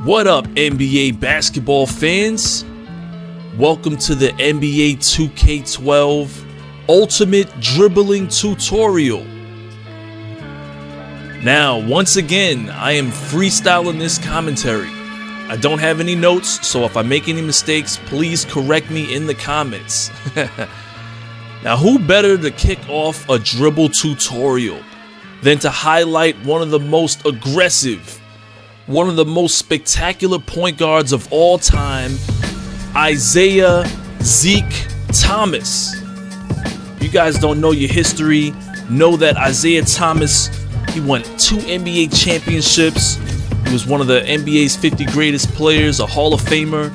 What up, NBA basketball fans? Welcome to the NBA 2K12 Ultimate Dribbling Tutorial. Now, once again, I am freestyling this commentary. I don't have any notes, so if I make any mistakes, please correct me in the comments. Now, who better to kick off a dribble tutorial than to highlight one of the most aggressive, one of the most spectacular point guards of all time, Isaiah Zeke Thomas. You guys don't know your history, know that Isaiah Thomas, he won 2 NBA championships. He was one of the NBA's 50 greatest players, a Hall of Famer.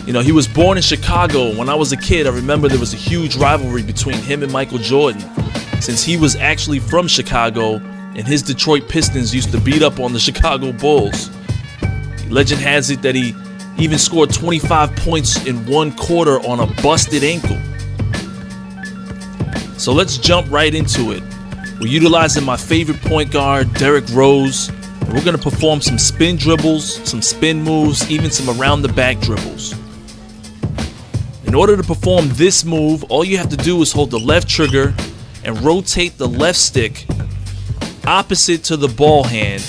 You know, he was born in Chicago. When I was a kid, I remember there was a huge rivalry between him and Michael Jordan, since he was actually from Chicago and his Detroit Pistons used to beat up on the Chicago Bulls. Legend has it that he even scored 25 points in one quarter on a busted ankle. So let's jump right into it. We're utilizing my favorite point guard, Derrick Rose, and we're going to perform some spin dribbles, some spin moves, even some around the back dribbles. In order to perform this move, all you have to do is hold the left trigger and rotate the left stick opposite to the ball hand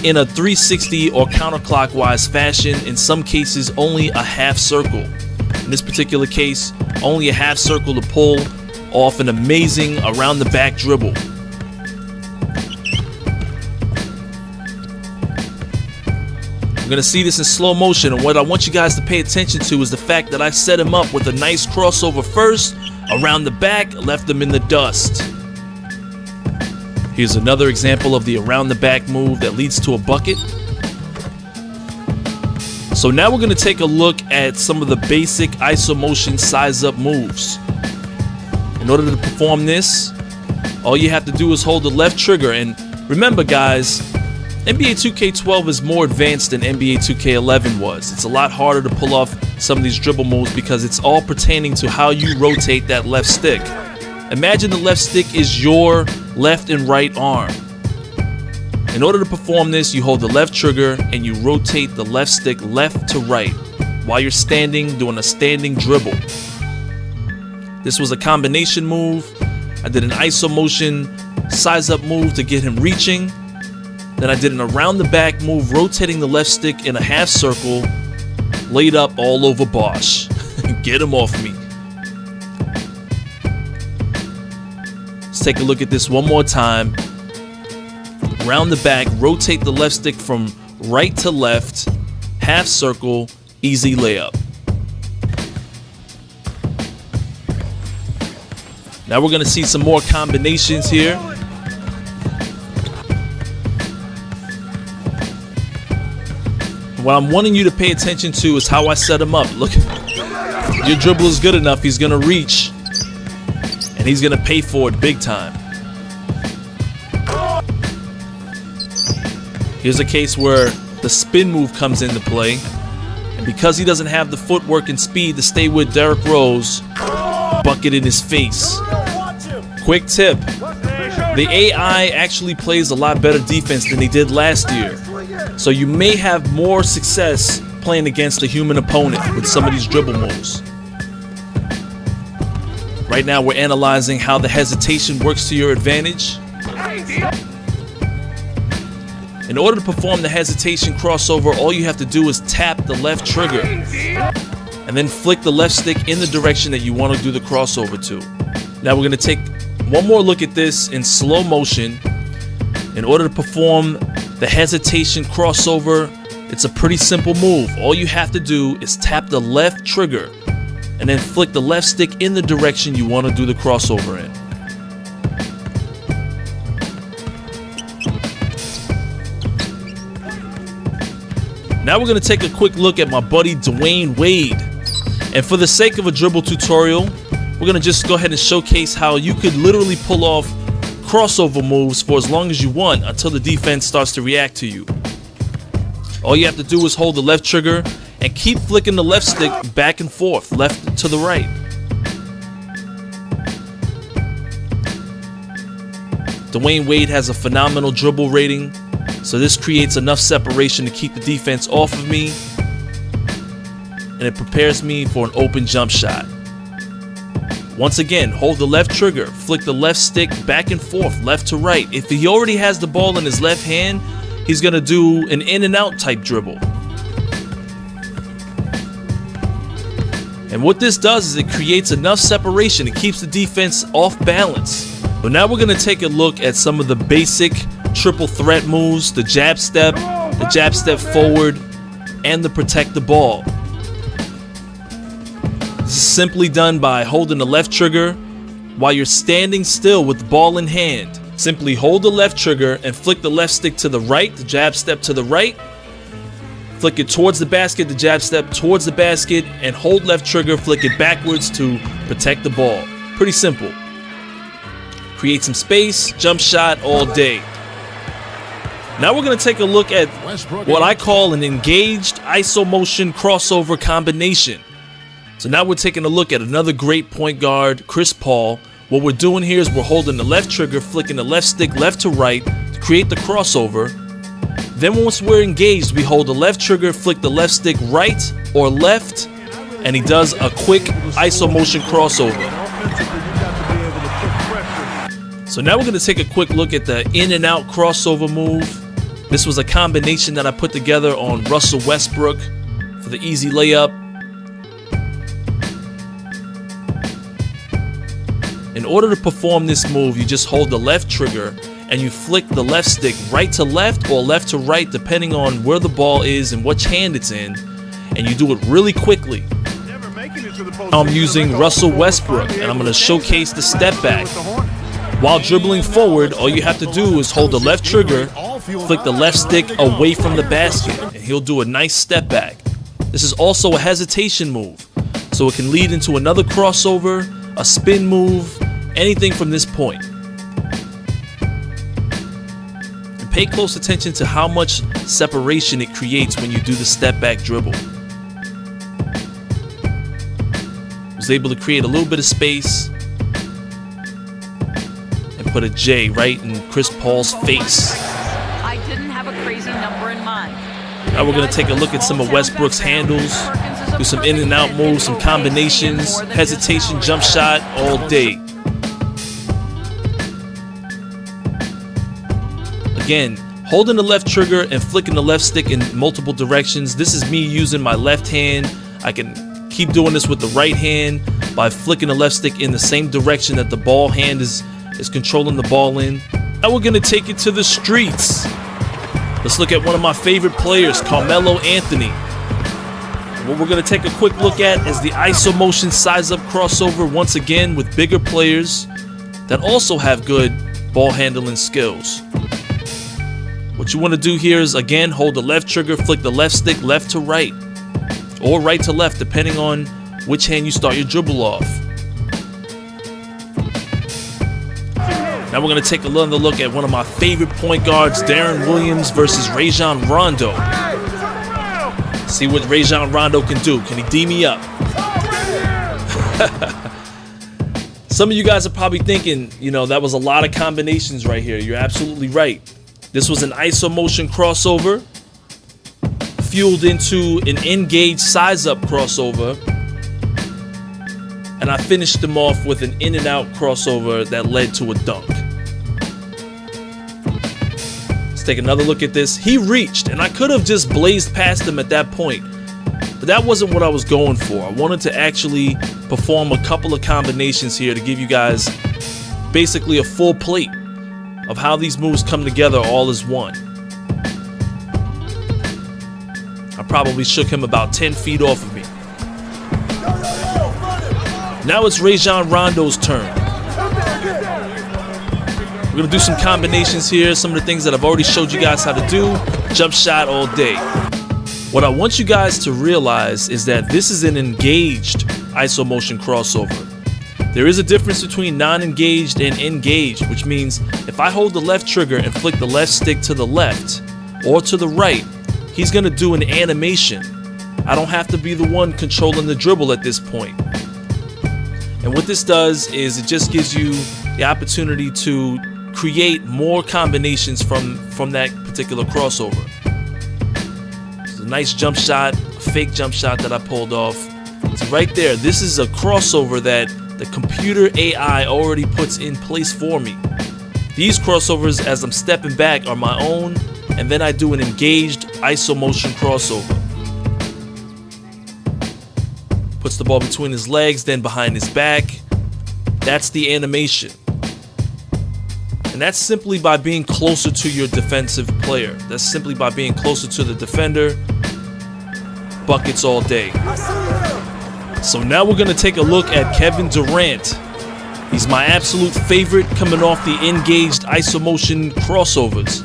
in a 360 or counterclockwise fashion, in some cases only a half circle. In this particular case, only a half circle to pull off an amazing around the back dribble. I'm going to see this in slow motion, and what I want you guys to pay attention to is the fact that I set him up with a nice crossover first, around the back, left him in the dust. Here's another example of the around the back move that leads to a bucket. So now we're going to take a look at some of the basic iso motion size up moves. In order to perform this, all you have to do is hold the left trigger. And remember, guys, NBA 2K12 is more advanced than NBA 2K11 was. It's a lot harder to pull off some of these dribble moves because it's all pertaining to how you rotate that left stick. Imagine the left stick is your left and right arm. In order to perform this, you hold the left trigger and you rotate the left stick left to right while you're standing, doing a standing dribble. This was a combination move. I did an iso motion size up move to get him reaching. Then I did an around the back move, rotating the left stick in a half circle, laid up all over Bosh. Get him off me. Let's take a look at this one more time. Round the back, rotate the left stick from right to left, half circle, easy layup. Now we're going to see some more combinations here. What I'm wanting you to pay attention to is how I set him up. Look, your dribble is good enough, he's going to reach, and he's going to pay for it big time. Here's a case where the spin move comes into play, and because he doesn't have the footwork and speed to stay with Derrick Rose, bucket in his face. Quick tip, the AI actually plays a lot better defense than he did last year, so you may have more success playing against a human opponent with some of these dribble moves. Right now we're analyzing how the hesitation works to your advantage. In order to perform the hesitation crossover, all you have to do is tap the left trigger and then flick the left stick in the direction that you want to do the crossover to. Now we're going to take one more look at this in slow motion. In order to perform the hesitation crossover, it's a pretty simple move. All you have to do is tap the left trigger and then flick the left stick in the direction you want to do the crossover in. Now we're going to take a quick look at my buddy Dwayne Wade. And for the sake of a dribble tutorial, we're going to just go ahead and showcase how you could literally pull off crossover moves for as long as you want until the defense starts to react to you. All you have to do is hold the left trigger and keep flicking the left stick back and forth, left to the right. Dwayne Wade has a phenomenal dribble rating. So this creates enough separation to keep the defense off of me, and it prepares me for an open jump shot. Once again, hold the left trigger, flick the left stick back and forth, left to right. If he already has the ball in his left hand, he's going to do an in and out type dribble. And what this does is it creates enough separation. It keeps the defense off balance. But now we're going to take a look at some of the basic triple threat moves, the jab step forward, and the protect the ball. This is simply done by holding the left trigger while you're standing still with the ball in hand. Simply hold the left trigger and flick the left stick to the right, the jab step to the right. Flick it towards the basket, the jab step towards the basket, and hold left trigger, flick it backwards to protect the ball. Pretty simple. Create some space, jump shot all day. Now we're going to take a look at what I call an engaged iso motion crossover combination. So now we're taking a look at another great point guard, Chris Paul. What we're doing here is we're holding the left trigger, flicking the left stick left to right to create the crossover. Then once we're engaged, we hold the left trigger, flick the left stick right or left, and he does a quick iso motion crossover. So now we're going to take a quick look at the in and out crossover move. This was a combination that I put together on Russel Westbrook for the easy layup. In order to perform this move, you just hold the left trigger and you flick the left stick right to left or left to right, depending on where the ball is and which hand it's in, and you do it really quickly. I'm using Russel Westbrook, and I'm going to showcase the step back. While dribbling forward, all you have to do is hold the left trigger, flick the left stick away from the basket, and he'll do a nice step back. This is also a hesitation move, so it can lead into another crossover, a spin move, anything from this point. And pay close attention to how much separation it creates when you do the step back dribble. Was able to create a little bit of space and put a J right in Chris Paul's face. I didn't have a crazy number in mind. Now we're going to take a look at some of Westbrook's handles, do some in and out moves, some combinations, hesitation, jump shot all day. Again, holding the left trigger and flicking the left stick in multiple directions. This is me using my left hand. I can keep doing this with the right hand by flicking the left stick in the same direction that the ball hand is controlling the ball in. Now we're going to take it to the streets. Let's look at one of my favorite players, Carmelo Anthony. What we're going to take a quick look at is the iso motion size up crossover, once again with bigger players that also have good ball handling skills. What you want to do here is, again, hold the left trigger, flick the left stick left to right, or right to left, depending on which hand you start your dribble off. Now we're going to take another look at one of my favorite point guards, Deron Williams versus Rajon Rondo. See what Rajon Rondo can do. Can he D me up? Some of you guys are probably thinking, that was a lot of combinations right here. You're absolutely right. This was an iso motion crossover fueled into an engaged size up crossover, and I finished them off with an in and out crossover that led to a dunk. Let's take another look at this. He reached, and I could have just blazed past him at that point, but that wasn't what I was going for. I wanted to actually perform a couple of combinations here to give you guys basically a full plate of how these moves come together all as one. I probably shook him about 10 feet off of me. Now it's Rajon Rondo's turn. We're going to do some combinations here, some of the things that I've already showed you guys how to do. Jump shot all day. What I want you guys to realize is that this is an engaged iso motion crossover. There is a difference between non-engaged and engaged, which means if I hold the left trigger and flick the left stick to the left or to the right, he's going to do an animation. I don't have to be the one controlling the dribble at this point. And what this does is it just gives you the opportunity to create more combinations from that particular crossover. It's a nice jump shot, a fake jump shot that I pulled off. So right there, this is a crossover that the computer AI already puts in place for me. These crossovers, as I'm stepping back, are my own, and then I do an engaged iso motion crossover. Puts the ball between his legs, then behind his back. That's the animation. And that's simply by being closer to your defensive player. That's simply by being closer to the defender. Buckets all day. So now we're going to take a look at Kevin Durant. He's my absolute favorite coming off the engaged iso motion crossovers.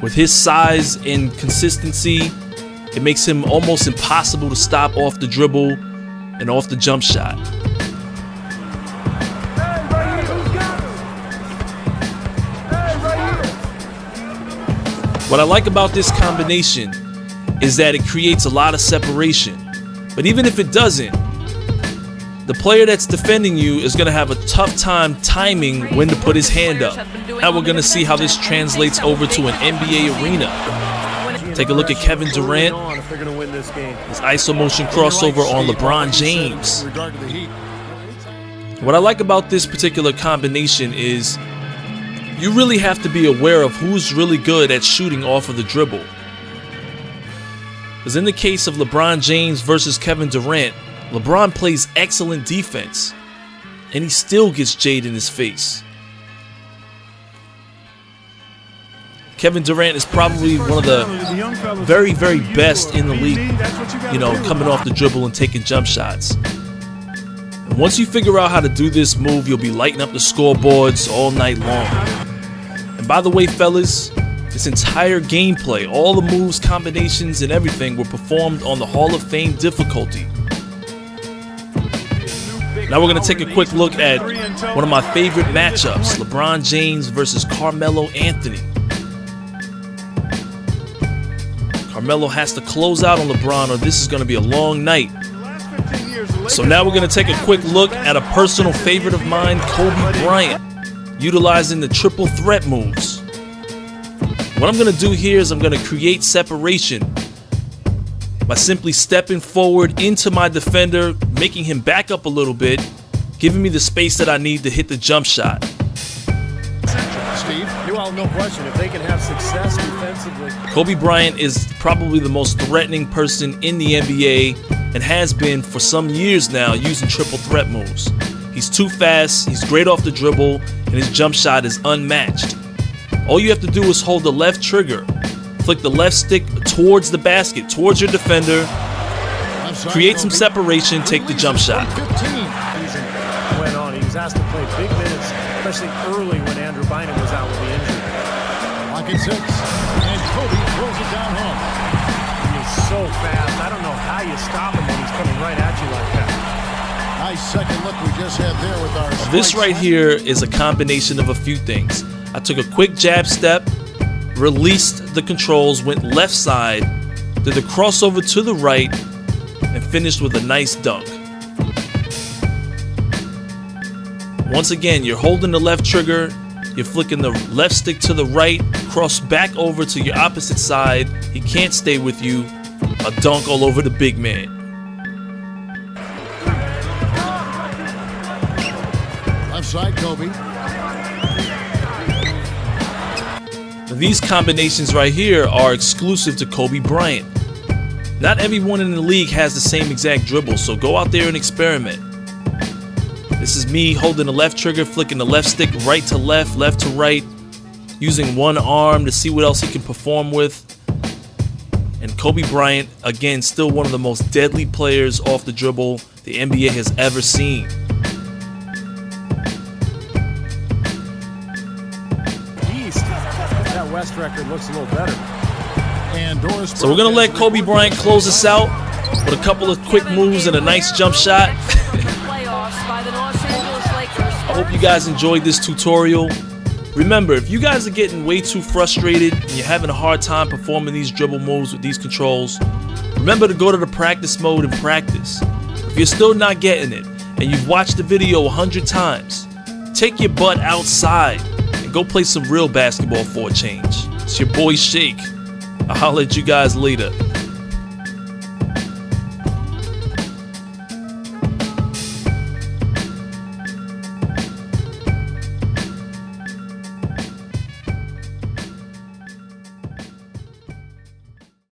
With his size and consistency, it makes him almost impossible to stop off the dribble and off the jump shot. What I like about this combination is that it creates a lot of separation. But even if it doesn't, the player that's defending you is going to have a tough time timing when to put his hand up. Now we're going to see how this translates over to an NBA arena. Take a look at Kevin Durant. His iso motion crossover on LeBron James. What I like about this particular combination is you really have to be aware of who's really good at shooting off of the dribble. Because in the case of LeBron James versus Kevin Durant, LeBron plays excellent defense, and he still gets jade in his face. Kevin Durant is probably one of the very, very best in the league, you know, coming off the dribble and taking jump shots. And once you figure out how to do this move, you'll be lighting up the scoreboards all night long. And by the way, fellas, this entire gameplay, all the moves, combinations, and everything were performed on the Hall of Fame difficulty. Now we're going to take a quick look at one of my favorite matchups, LeBron James versus Carmelo Anthony. Carmelo has to close out on LeBron or this is going to be a long night. So now we're going to take a quick look at a personal favorite of mine, Kobe Bryant, utilizing the triple threat moves. What I'm going to do here is I'm going to create separation by simply stepping forward into my defender, making him back up a little bit, giving me the space that I need to hit the jump shot. Steve, you all no question if they can have success defensively. Kobe Bryant is probably the most threatening person in the NBA and has been for some years now using triple threat moves. He's too fast, he's great off the dribble, and his jump shot is unmatched. All you have to do is hold the left trigger, flick the left stick towards the basket, towards your defender, create some separation, take the jump shot. Went on. He was asked to play big minutes, especially early when Andrew Bynum was out with the injury. Lock at 6, and Kobe throws it down home. He is so fast. I don't know how you stop him when he's coming right at you like that. Nice second look we just had there with our. This right here is a combination of a few things. I took a quick jab step, released the controls, went left side, did the crossover to the right, and finished with a nice dunk. Once again, you're holding the left trigger, you're flicking the left stick to the right, cross back over to your opposite side. He can't stay with you. A dunk all over the big man. Left side, Kobe. These combinations right here are exclusive to Kobe Bryant. Not everyone in the league has the same exact dribble, so go out there and experiment. This is me holding the left trigger, flicking the left stick right to left to right, using one arm to see what else he can perform with. And Kobe Bryant, again, still one of the most deadly players off the dribble the NBA has ever seen. West record looks a little better. And so we're going to let Kobe Bryant close us out with a couple of quick moves and a nice jump shot. I hope you guys enjoyed this tutorial. Remember, if you guys are getting way too frustrated and you're having a hard time performing these dribble moves with these controls, remember to go to the practice mode and practice. If you're still not getting it and you've watched the video 100 times, take your butt outside. Go play some real basketball for a change. It's your boy Shake. I'll holler at you guys later.